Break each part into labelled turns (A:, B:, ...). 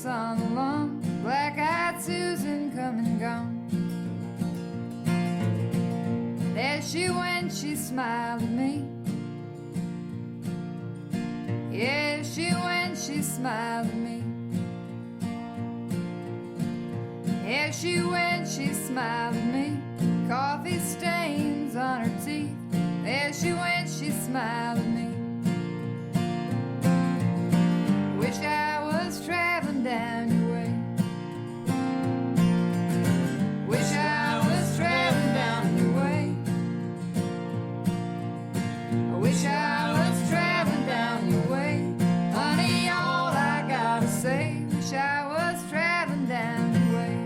A: on the lawn, black-eyed Susan come and gone. And as she went, she smiled at me. Yeah, as she went, she smiled at me. As she went, she smiled at me. Coffee stains on her teeth. As she went, she smiled at me. Wish I was traveling down your way. Wish I was traveling down your way. I wish I was traveling down your way. Honey, all I gotta say, wish I was traveling down your way.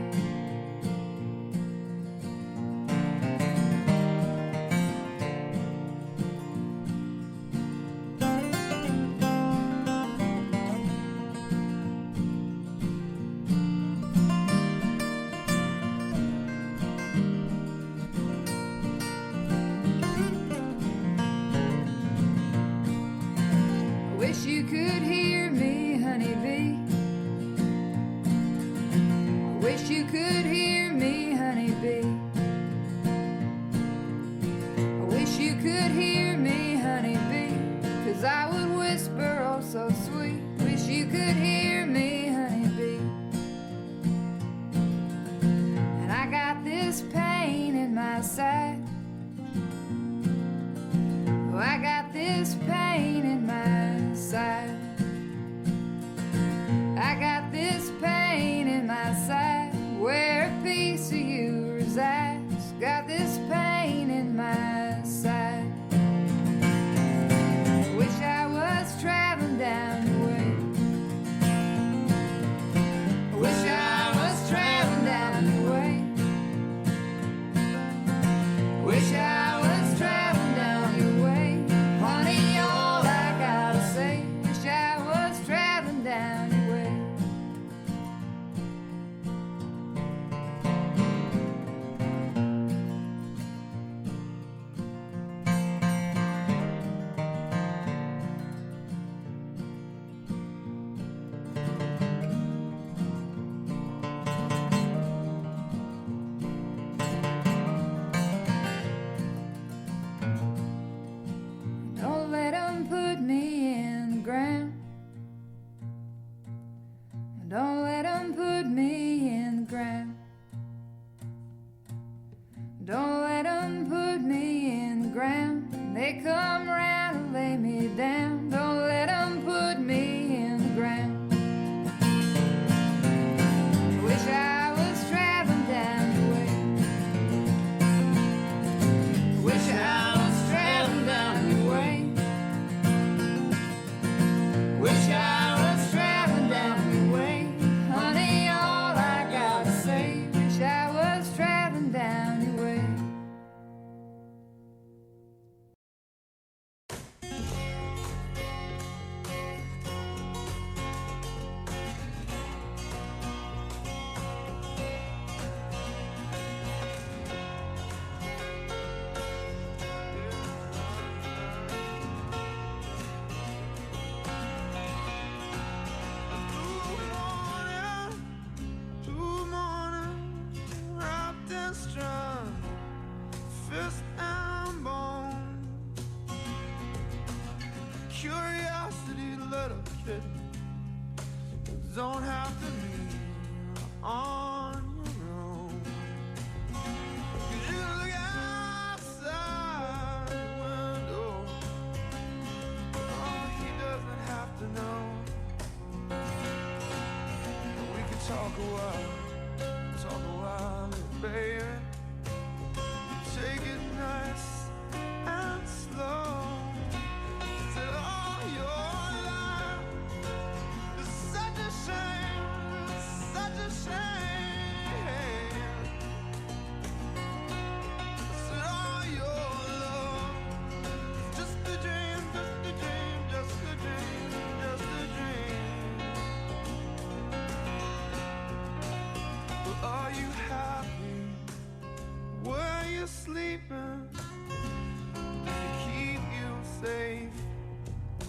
A: Wish you could hear me, honeybee. I wish you could hear me, honeybee. I wish you could hear me, honeybee, 'cause I would whisper oh so sweet. Wish you could hear me, honeybee. And I got this pain in my side. Oh, I got this pain in my side. I got this pain in my side, where a piece of you resides. Got this pain in my side. Wish I was traveling down the way. Wish I was traveling down the way. Wish I was traveling down your way. Honey, all I gotta say, wish I was traveling down your way. Don't let 'em put me in the ground. Don't let 'em put me in the ground. Don't let 'em put me in the ground. They come round and lay me down. Don't let 'em put me in the ground. Wish I was traveling down the way. Wish I was traveling down your way. Wish I was traveling down your way. Honey, all I gotta say, wish I was traveling down your way.
B: Two morning, wrapped in strand, fist and bone. Curiosity, little kid, don't have to be on your own. 'Cause you look outside the window, oh, he doesn't have to know. We could talk a while, baby. Take it nice and slow. Said all your life is such a shame, such a shame. Said all your love is just a dream, just a dream, just a dream, just a dream. But are you happy? Were you sleeping? To keep you safe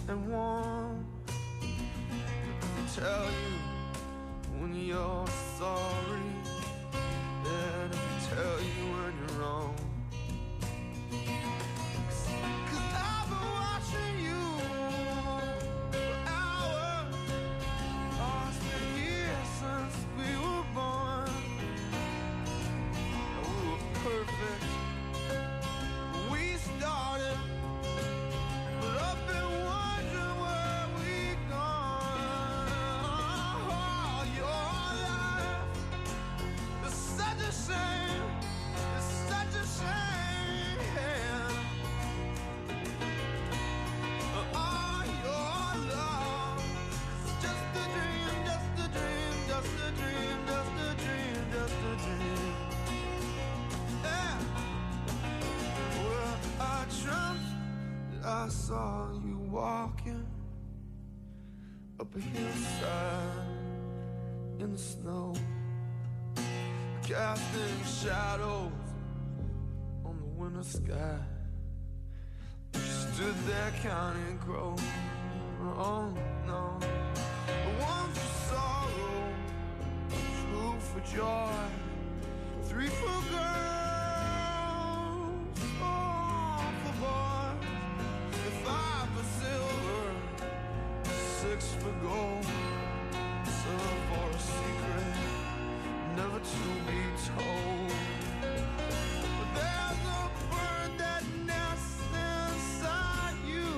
B: and warm. To tell you when you're sorry, and tell you when you're wrong. 'Cause I've been watching you for hours. Oh, it's been years since we were born. We were perfect when we started, but I've been wondering where we gone. Oh, your life is such a shame. It's such a shame. Oh, your love is just a dream, just a dream, just a dream, just a dream, just a dream. Yeah. Well, I dreamt that I saw you walking up a hillside in the snow, casting shadows on the winter sky. You stood there counting crows. Oh no, one for sorrow, two for joy, three for girls, four for boys, five for silver, six for gold, seven for a secret never to be told. But there's a bird that nests inside you,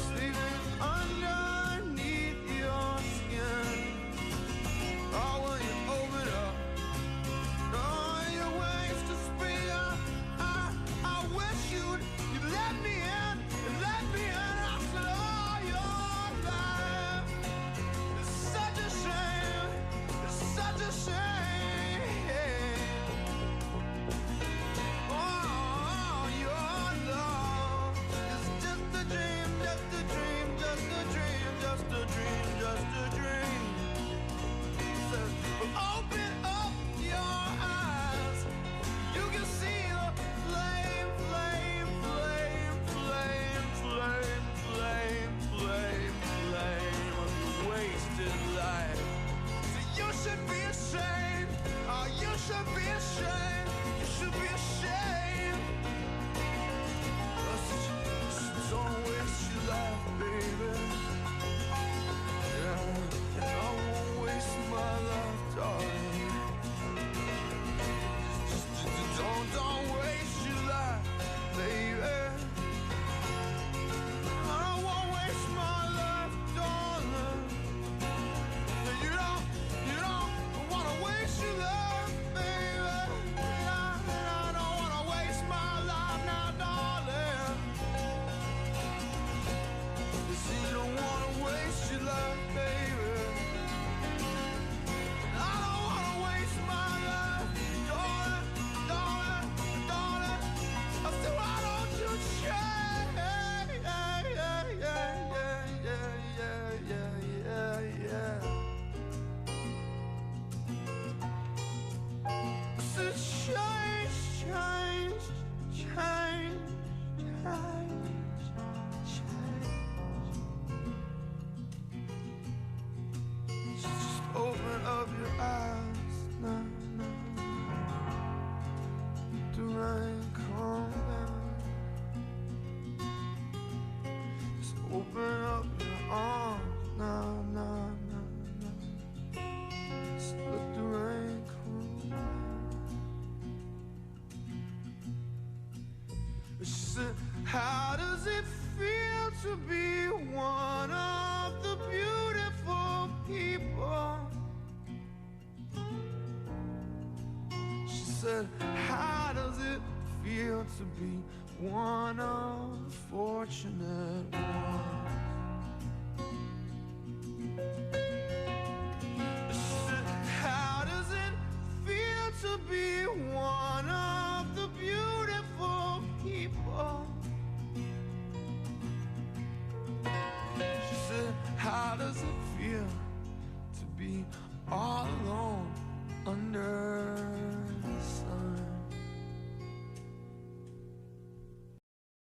B: sleeping underneath your skin. Oh, when you open up, oh, your wings to spring up. I wish you'd let me in, let me in. I said, oh, your life is such a shame, it's such a shame. Oh, your love is just a dream, just a dream, just a dream, just a dream, just a dream. Says, open up your eyes, you can see the flame, flame, flame, flame, flame, flame, flame, flame of your wasted life. So you should be ashamed. Oh, you should be ashamed. You should be ashamed. So don't waste your life, baby. Yeah, and I won't waste my life, darling. Just don't waste your life, baby. I won't waste my life, darling. You don't wanna waste your life, baby. I don't wanna waste my life now, darling. You don't wanna waste your life, baby. I don't wanna waste my life, darling, darling, darling. I said, why don't you change? Yeah, yeah, yeah, yeah, yeah, yeah, yeah. So change, change, change, change, change. Just open up your eyes now, now. The rain come down. Just open up your arms now, now, now, now. Just let the rain come down. She said, how does it feel to be one of the beautiful people? She said, how does it feel to be one of the fortunate ones?